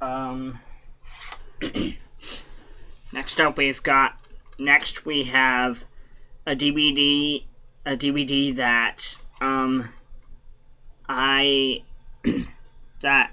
Um, next up we have a DVD that I that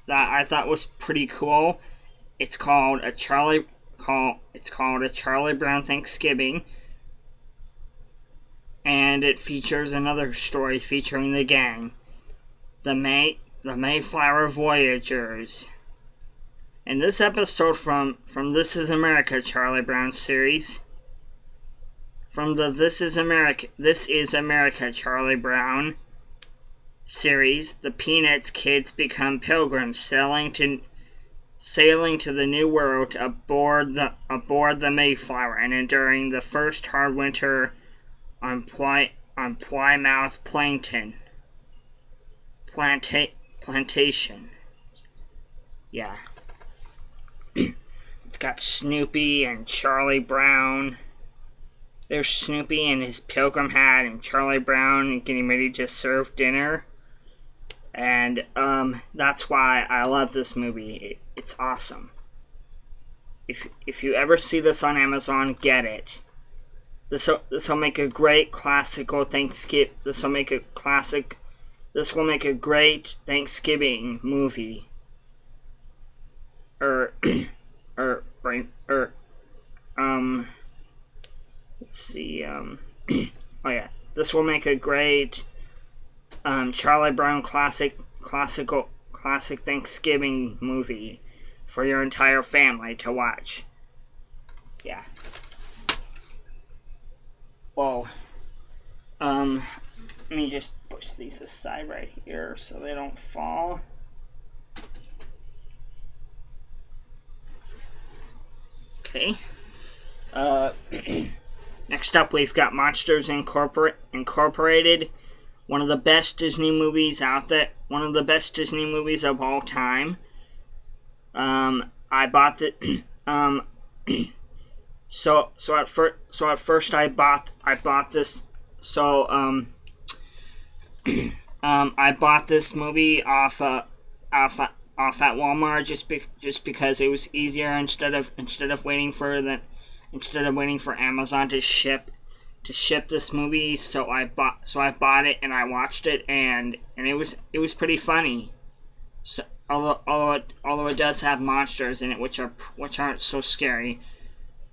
I thought was pretty cool. It's called a Charlie Brown Thanksgiving, and it features another story featuring the gang, the Mayflower Voyagers. In this episode from This Is America Charlie Brown series, from the This Is America Charlie Brown series, the Peanuts kids become pilgrims sailing to the New World aboard the Mayflower and enduring the first hard winter on Plymouth plantation. Yeah. It's got Snoopy and Charlie Brown. There's Snoopy in his pilgrim hat and Charlie Brown getting ready to serve dinner. And that's why I love this movie. It's awesome. If you ever see this on Amazon, get it. This will make a great classical Thanksgiving. This will make a great Thanksgiving movie. Let's see. Oh yeah, this will make a great Charlie Brown classic Thanksgiving movie for your entire family to watch. Yeah. Whoa. Let me just push these aside right here so they don't fall. Okay. Next up, we've got Monsters Incorporated, one of the best Disney movies out there, one of the best Disney movies of all time. I bought the so at first I bought this I bought this movie off at Walmart just because it was easier instead of waiting for Amazon to ship this movie. So I bought it and I watched it and it was pretty funny. So although it does have monsters in it which aren't so scary,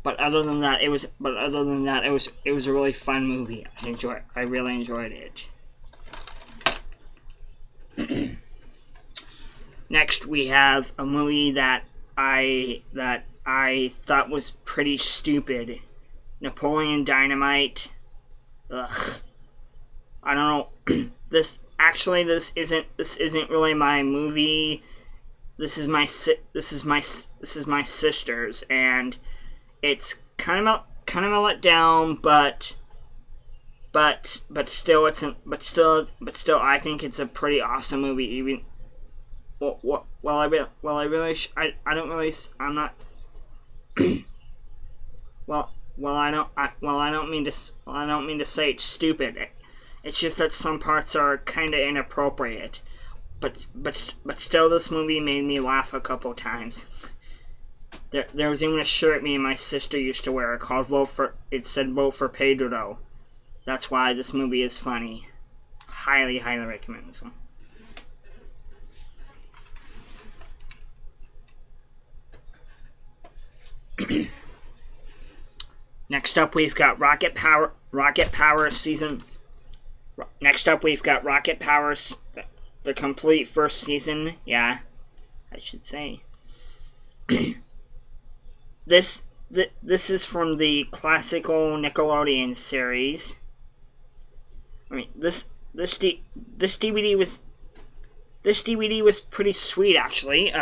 but other than that it was a really fun movie. I really enjoyed it. Next, we have a movie that I thought was pretty stupid. Napoleon Dynamite. Ugh. I don't know. This isn't really my movie. This is my sister's, and it's kind of a letdown, but still I think it's a pretty awesome movie. Even I don't mean to say it's stupid. It's just that some parts are kind of inappropriate. But still, this movie made me laugh a couple times. There was even a shirt me and my sister used to wear called it said "Vote for Pedro." That's why this movie is funny. Highly recommend this one. Next up, we've got Rocket Power season. Next up, we've got Rocket Power, the complete first season. Yeah, I should say. This is from the classical Nickelodeon series. I mean, this DVD was pretty sweet, actually.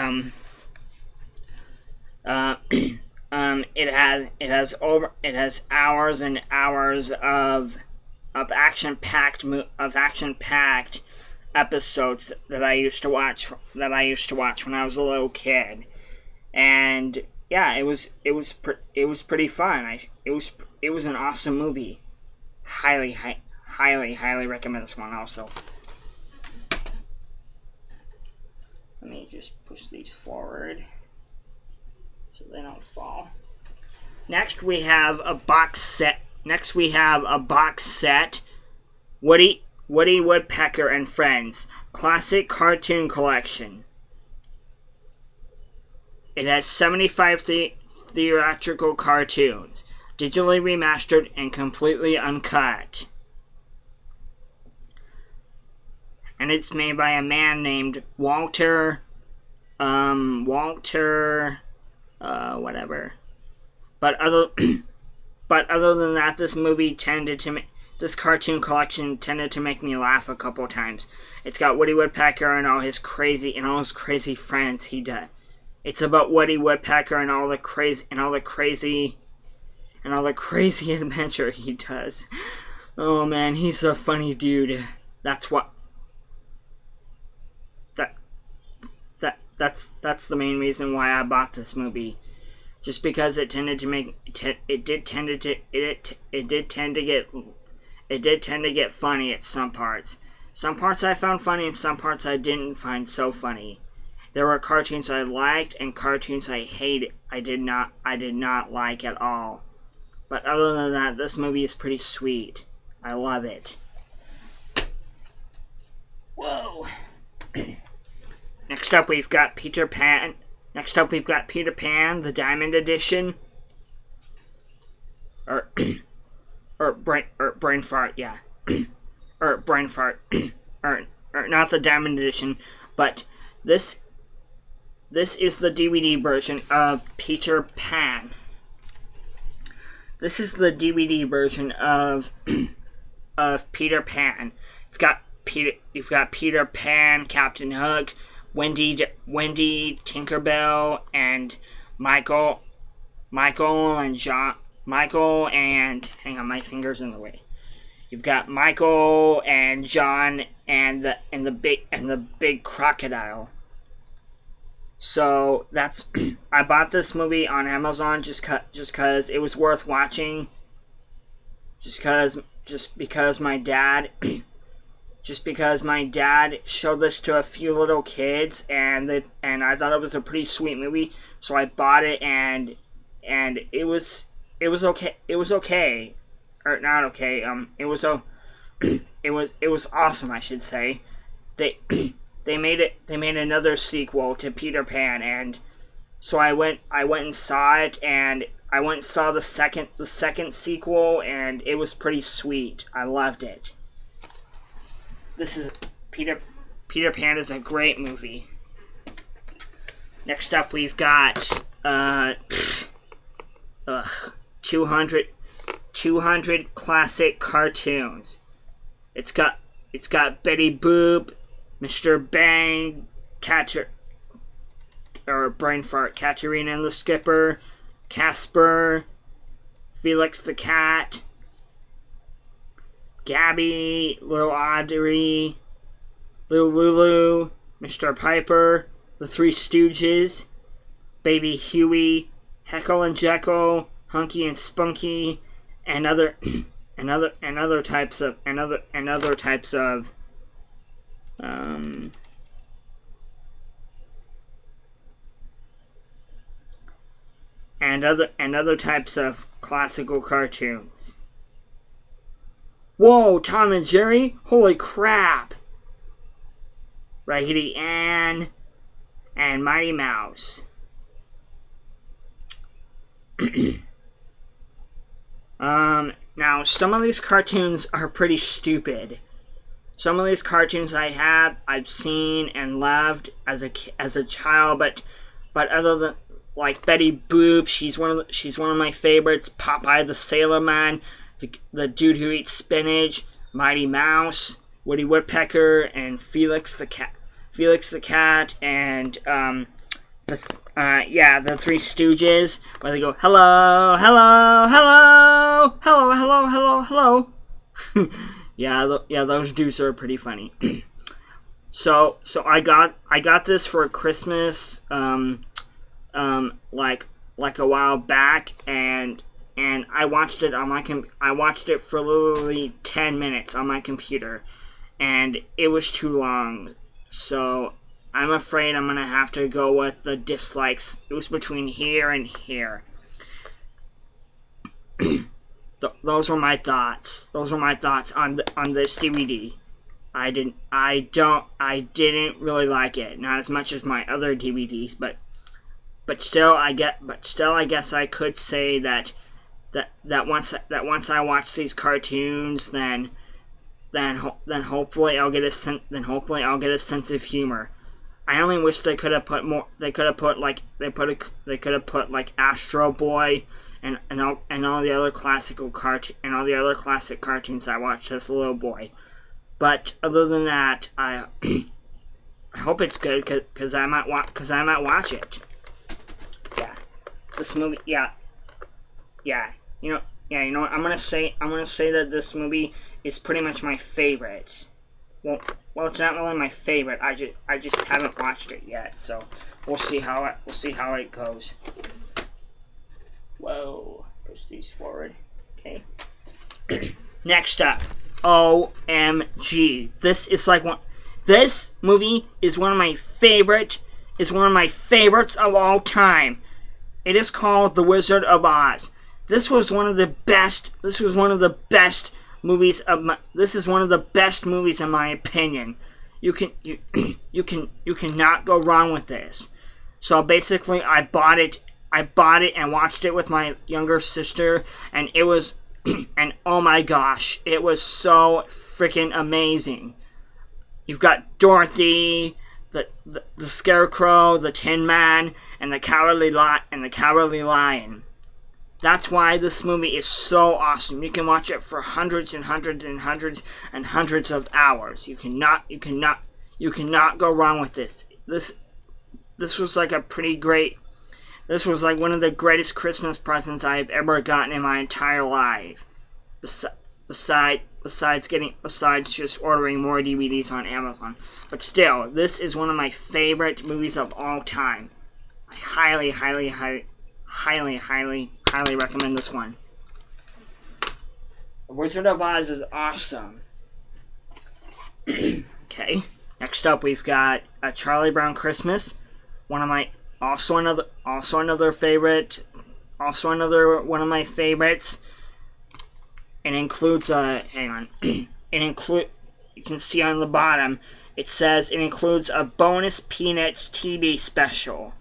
It has hours and hours of action-packed episodes that I used to watch when I was a little kid, and yeah, it was pretty fun. It was an awesome movie. Highly recommend this one also. Let me just just push these forward so they don't fall. Next we have a box set. Woody Woodpecker and Friends Classic Cartoon Collection. It has 75 theatrical cartoons, digitally remastered and completely uncut. And it's made by a man named Walter, whatever. But other than that, this cartoon collection tended to make me laugh a couple times. It's got Woody Woodpecker and all his crazy friends he does. It's about Woody Woodpecker and all the crazy adventure he does. Oh man, he's a funny dude. That's the main reason why I bought this movie. Just because it did tend to get funny at some parts. Some parts I found funny and some parts I didn't find so funny. There were cartoons I liked and cartoons I hated. I did not like at all. But other than that, this movie is pretty sweet. I love it. Whoa. Next up we've got Peter Pan, the Diamond Edition. Or brain fart, yeah. Or brain fart. or not the Diamond Edition, but this is the DVD version of Peter Pan. This is the DVD version of Peter Pan. You've got Peter Pan, Captain Hook, Wendy, Tinkerbell, and Michael and hang on, my finger's in the way. You've got Michael and John and the big crocodile. So that's I bought this movie on Amazon just cause it was worth watching. Just because my dad showed this to a few little kids, and I thought it was a pretty sweet movie, so I bought it, and it was okay. It was okay, or not okay. It was awesome, I should say. They made another sequel to Peter Pan, and so I went and saw it, and I went and saw the second sequel, and it was pretty sweet. I loved it. This is Peter Pan is a great movie. Next up we've got 200 classic cartoons. It's got Betty Boop, Mr. Bang, Katerina and the Skipper, Casper, Felix the Cat, Gabby, Little Audrey, Little Lulu, Mr. Piper, The Three Stooges, Baby Huey, Heckle and Jekyll, Hunky and Spunky, and other types of classical cartoons. Whoa, Tom and Jerry? Holy crap! Raggedy Ann and Mighty Mouse. Now, some of these cartoons are pretty stupid. Some of these cartoons I've seen and loved as a child, but other than like Betty Boop, she's one of my favorites. Popeye the Sailor Man, the dude who eats spinach, Mighty Mouse, Woody Woodpecker, and Felix the Cat, and the Three Stooges, where they go hello, hello, hello, hello, hello, hello, hello. yeah, those dudes are pretty funny. So I got this for Christmas, like a while back, and I watched it for literally 10 minutes on my computer, and it was too long. So I'm afraid I'm gonna have to go with the dislikes. It was between here and here. Those were my thoughts. Those were my thoughts on this DVD. I didn't really like it. Not as much as my other DVDs, but still I guess I could say that once I watch these cartoons, then hopefully I'll get a sense of humor. I only wish they could have put more. They could have put like Astro Boy and all the other classic cartoons I watched as a little boy. But other than that, I hope it's good because I might watch it. Yeah, this movie. Yeah. You know. I'm gonna say that this movie is pretty much my favorite. Well, it's not really my favorite. I just haven't watched it yet, so we'll see how it goes. Whoa, push these forward. Okay. Next up, OMG. This movie is one of my favorites of all time. It is called The Wizard of Oz. This is one of the best movies in my opinion. You cannot go wrong with this. So basically I bought it and watched it with my younger sister, and it was and oh my gosh, it was so freaking amazing. You've got Dorothy, the Scarecrow, the Tin Man, and the Cowardly Lion. That's why this movie is so awesome. You can watch it for hundreds and hundreds and hundreds and hundreds of hours. You cannot go wrong with this. This was like this was like one of the greatest Christmas presents I've ever gotten in my entire life. Besides just ordering more DVDs on Amazon. But still, this is one of my favorite movies of all time. I highly recommend this one. The Wizard of Oz is awesome. Okay, next up we've got A Charlie Brown Christmas. Another one of my favorites. It includes you can see on the bottom, it says it includes a bonus Peanuts TV special.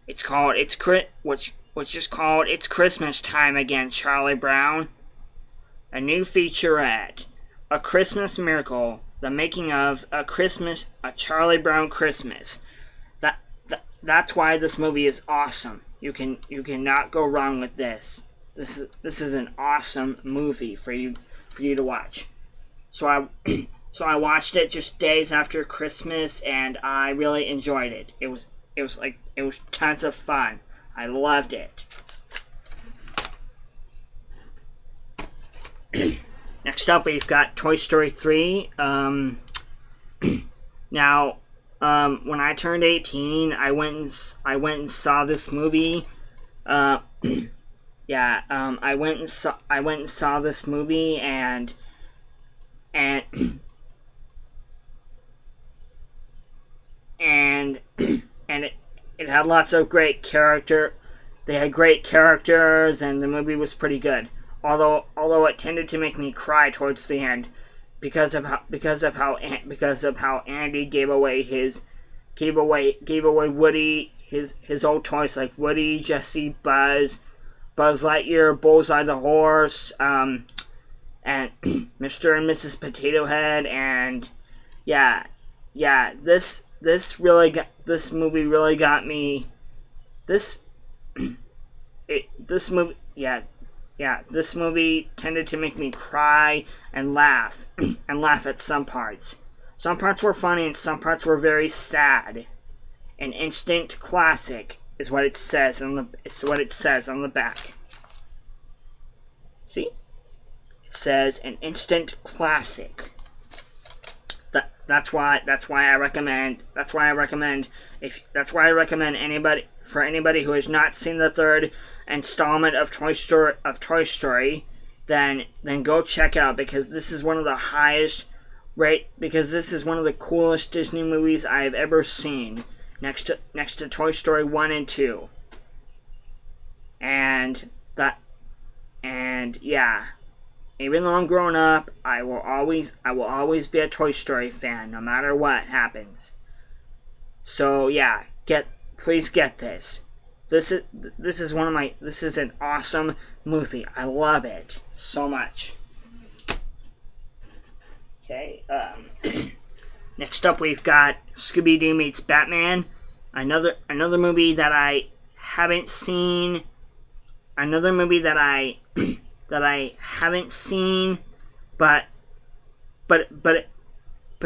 It's called It's Christmas Time Again, Charlie Brown. A new featurette, A Christmas Miracle, the making of a Charlie Brown Christmas. That's why this movie is awesome. You cannot go wrong with this. This is an awesome movie for you to watch. So I watched it just days after Christmas, and I really enjoyed it. It was tons of fun. I loved it. Next up, we've got Toy Story 3. Now, when I turned 18, I went and saw this movie. I went and saw this movie, and it had lots of great character. They had great characters, and the movie was pretty good. Although it tended to make me cry towards the end because of how Andy gave away Woody his old toys like Woody, Jesse, Buzz Lightyear, Bullseye the horse, and Mr. and Mrs. Potato Head, and this movie really got me. This movie tended to make me cry and laugh at some parts. Some parts were funny and some parts were very sad. An instant classic is what it says on the back. See? It says an instant classic. That's why I recommend anybody who has not seen the third installment of Toy Story, then go check it out, because this is one of the highest right? Because this is one of the coolest Disney movies I have ever seen, next to Toy Story 1 and 2. And yeah, even though I'm grown up, I will always be a Toy Story fan, no matter what happens. So yeah, please get this. This is an awesome movie. I love it so much. Okay. Next up, we've got Scooby Doo meets Batman. Another movie that I haven't seen. Another movie that I haven't seen, but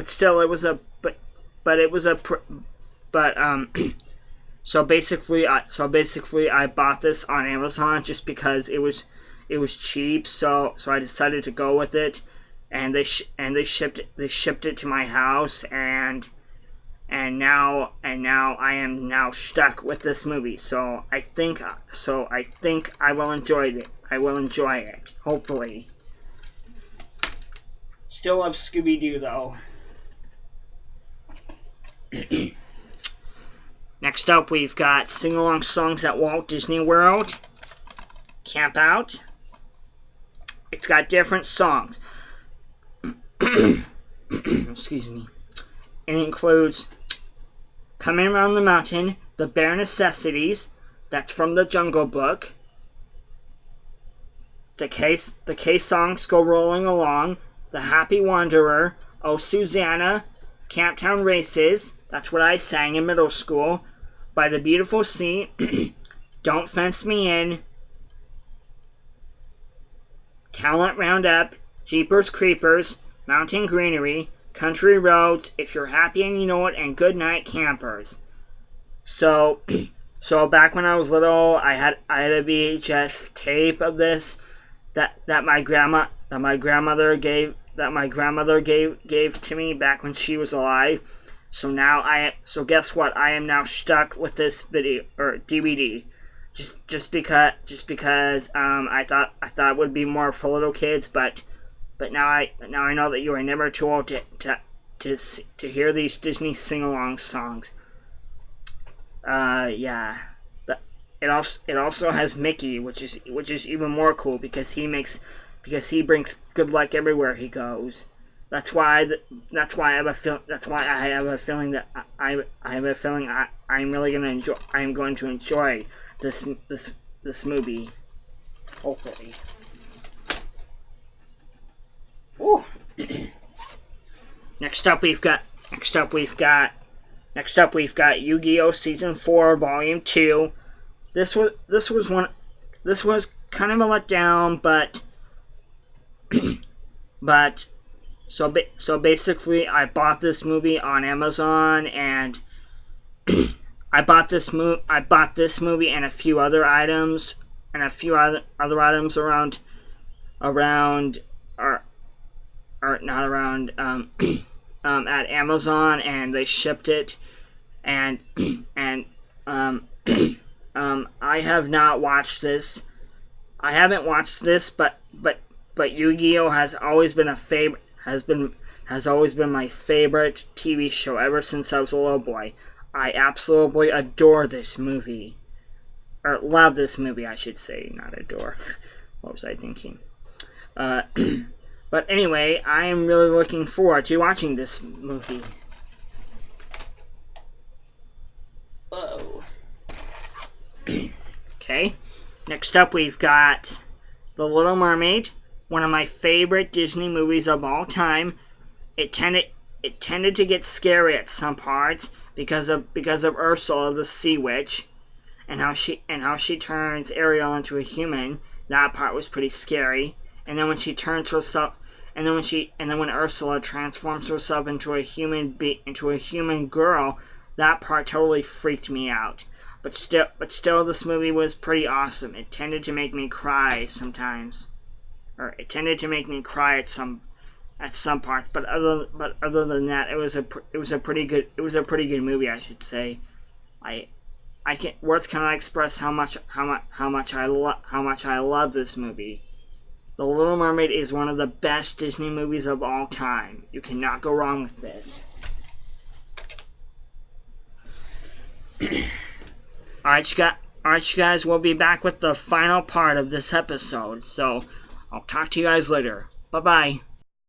still it was a so basically I bought this on Amazon just because it was cheap, so I decided to go with it, and they shipped it to my house, and now I am now stuck with this movie. So I think I will enjoy it. Hopefully. Still love Scooby Doo though. Next up, we've got Singalong Songs at Walt Disney World. Camp Out. It's got different songs. Excuse me. It includes Coming Around the Mountain, The Bare Necessities, that's from the Jungle Book. The K songs go rolling along. The Happy Wanderer, Oh Susanna, Camptown Races, that's what I sang in middle school. By the Beautiful Sea, Don't Fence Me In, Talent Roundup, Jeepers Creepers, Mountain Greenery, Country Roads, If You're Happy and You Know It, and Good Night Campers. So back when I was little, I had a VHS tape of this that my grandmother gave to me back when she was alive. So guess what? I am now stuck with this video or DVD, just because I thought it would be more for little kids, but now I know that you are never too old to hear these Disney sing-along songs. Yeah. It also has Mickey, which is even more cool because he brings good luck everywhere he goes. That's why I have a feeling that I'm going to enjoy this movie. Hopefully. Ooh. Next up we've got Yu-Gi-Oh! Season 4 Volume 2. This was kind of a letdown, but so basically I bought this movie on Amazon, and I bought this movie and a few other items around at Amazon, and they shipped it, and I have not watched this. I haven't watched this, but Yu-Gi-Oh! Has always been my favorite TV show ever since I was a little boy. I absolutely adore this movie. Or love this movie, I should say, not adore. What was I thinking? But anyway, I am really looking forward to watching this movie. Whoa. Okay, next up we've got The Little Mermaid, one of my favorite Disney movies of all time. It tended to get scary at some parts because of Ursula the Sea Witch, and how she turns Ariel into a human. That part was pretty scary. And then when when Ursula transforms herself into a human girl, that part totally freaked me out. But still, this movie was pretty awesome. It tended to make me cry sometimes, or it tended to make me cry at some parts. But other than that, it was a pretty good movie, I should say. Words cannot express how much I love this movie. The Little Mermaid is one of the best Disney movies of all time. You cannot go wrong with this. Alright, you guys, we'll be back with the final part of this episode. So, I'll talk to you guys later. Bye-bye.